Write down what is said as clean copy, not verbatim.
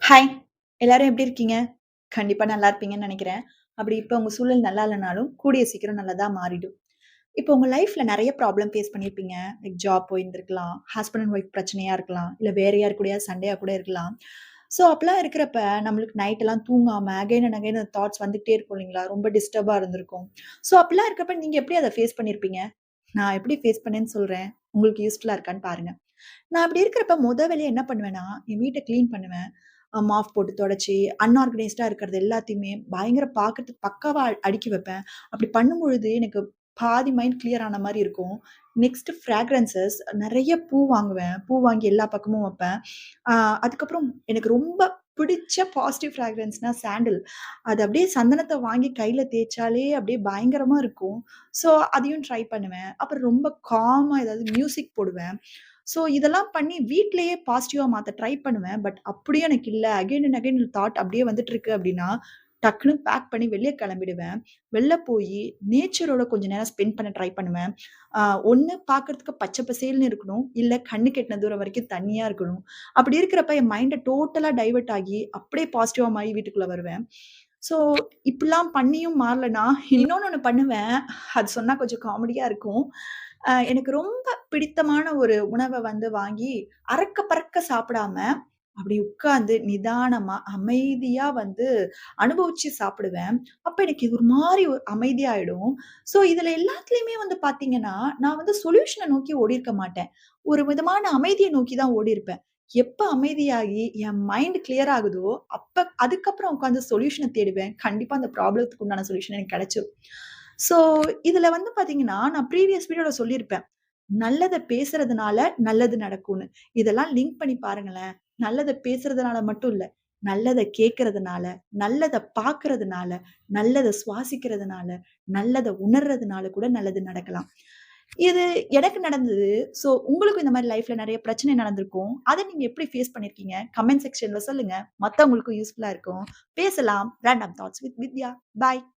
Hi! எல்லாரும் எப்படி இருக்கீங்க? கண்டிப்பா நல்லா இருப்பீங்கன்னு நெனைக்கிறேன். அப்படி இப்ப உங்க சூழல் நல்லா இல்லனாலும், கூடிய சீக்கிரம் நல்லதா மாறிடும். இப்போ உங்க லைஃப்ல நெறைய ப்ராப்ளம் ஃபேஸ் பண்ணியிருப்பீங்க. லைக் ஜாப் போயிருந்திருக்கலாம், ஹஸ்பண்ட் அண்ட் ஒய்ஃப் பிரச்சனையா இருக்கலாம், இல்ல வேற யார் கூடயாவது சண்டையா கூட இருக்கலாம். ஸோ அப்பலாம் இருக்கிறப்ப நம்மளுக்கு நைட் எல்லாம் தூங்காம அகைன் அண்ட் அகைன் அந்த தாட்ஸ் வந்துகிட்டே இருக்கும் இல்லைங்களா? ரொம்ப டிஸ்டர்பா இருந்திருக்கும். ஸோ அப்பலாம் இருக்கப்ப நீங்க எப்படி அத ஃபேஸ் பண்ணியிருப்பீங்க? நான் எப்படி ஃபேஸ் பண்ணேன்னு சொல்றேன். உங்களுக்கு யூஸ்ஃபுல்லா இருக்கான்னு பாருங்க. நான் அப்படி இருக்கிறப்ப வேலையா என்ன பண்ணுவேன்னா, என் வீட்ட கிளீன் பண்ணுவேன். மாப் போட்டு தொடச்சு, அன்ஆர்கனைஸ்டா இருக்கிறது எல்லாத்தையுமே பயங்கர பார்க்கறதுக்கு பக்காவா அடுக்கி வைப்பேன். அப்படி பண்ணும்பொழுது எனக்கு பாதி மைண்ட் கிளியர் ஆன மாரி இருக்கும். நெக்ஸ்ட் ஃப்ராக்ரன்ஸஸ் நெறைய பூ வாங்குவேன். பூ வாங்கி எல்லா பக்கமும் வைப்பேன். அ அதுக்கப்புறம் எனக்கு ரொம்ப பிடிச்ச பாசிட்டிவ் ஃப்ராக்ரன்ஸ்னா சாண்டில். அது அப்படியே சந்தனத்த வாங்கி கையில தேய்ச்சாலே அப்படியே பயங்கரமா இருக்கும். ஸோ அதையும் ட்ரை பண்ணுவேன். அப்புறம் ரொம்ப காமா ஏதாவது மியூசிக் போடுவேன். ஸோ இதெல்லாம் பண்ணி வீட்லயே பாசிட்டிவா மாத்த ட்ரை பண்ணுவேன். பட் அப்படியும் எனக்கு இல்ல. அகைன் அண்ட் அகைன் தாட் அப்படியே வந்துட்டு இருக்கு அப்படின்னா, டக்குனு பேக் பண்ணி வெளிய கிளம்பிடுவேன். வெளில போயி நேச்சரோட கொஞ்ச நேரம் ஸ்பெண்ட் பண்ண ட்ரை பண்ணுவேன். அ ஒண்ணு பார்க்கறதுக்கு பச்சை பசேல்னு இருக்கணும். இல்ல கண்ணுக்கு எட்டுன தூரம் வரைக்கும் தண்ணியா இருக்கணும். அப்படி இருக்கிறப்ப என் மைண்ட டோட்டலா டைவர்ட் ஆகி, அப்படியே பாசிட்டிவா மாறி வீட்டுக்குள்ள வருவேன். ஸோ இப்படிலாம் பண்ணியும் மாறலன்னா, இன்னொன்னு ஒண்ணு பண்ணுவேன். அது சொன்னா கொஞ்சம் காமெடியா இருக்கும். எனக்கு ரொம்ப பிடித்தமான ஒரு உணவ வாங்கி அறக்க பறக்க சாப்பிடாம, அப்படி உட்கார்ந்து நிதானமா, அமைதியா அனுபவிச்சு சாப்பிடுவேன். அப்ப எனக்கு இது ஒரு மாரி ஒரு அமைதியாயிடும். ஸோ இதுல எல்லாத்துலயுமே பார்த்தீங்கன்னா, நான் சொல்யூஷன நோக்கி ஓடியிருக்க மாட்டேன். ஒரு விதமான அமைதிய நோக்கி தான் ஓடியிருப்பேன். எப்ப அமைதியாகி என் மைண்ட் கிளியர் ஆகுதோ, அதுக்கப்புறம் உட்கார்ந்து சொல்யூஷன தேடுவேன். கண்டிப்பா அந்த ப்ராப்ளத்துக்கு உண்டான சொல்யூஷன் எனக்கு கிடைச்சிரும். ஸோ இதுல பார்த்தீங்கன்னா, நான் ப்ரீவியஸ் வீடியோல சொல்லியிருப்பேன். நல்லத பேசுறதுனால நல்லது நடக்கும்னு. இதெல்லாம் லிங்க் பண்ணி பாருங்களேன். நல்லத பேசுறதுனால மட்டும் இல்ல. நல்லத கேட்கறதுனால, நல்லத பார்க்கறதுனால, நல்லத சுவாசிக்கிறதுனால, நல்லத உணர்றதுனால கூட நல்லது நடக்கலாம். இது எனக்கு நடந்தது. ஸோ உங்களுக்கும் இந்த மாரி லைஃப்ல நெறைய பிரச்சனை நடந்திருக்கும். அத நீங்க எப்படி ஃபேஸ் பண்ணியிருக்கீங்க? கமெண்ட் செக்ஷன்ல சொல்லுங்க. மத்தவங்களுக்கும் யூஸ்ஃபுல்லா இருக்கும். பேசலாம். Random thoughts with Vidya. Bye.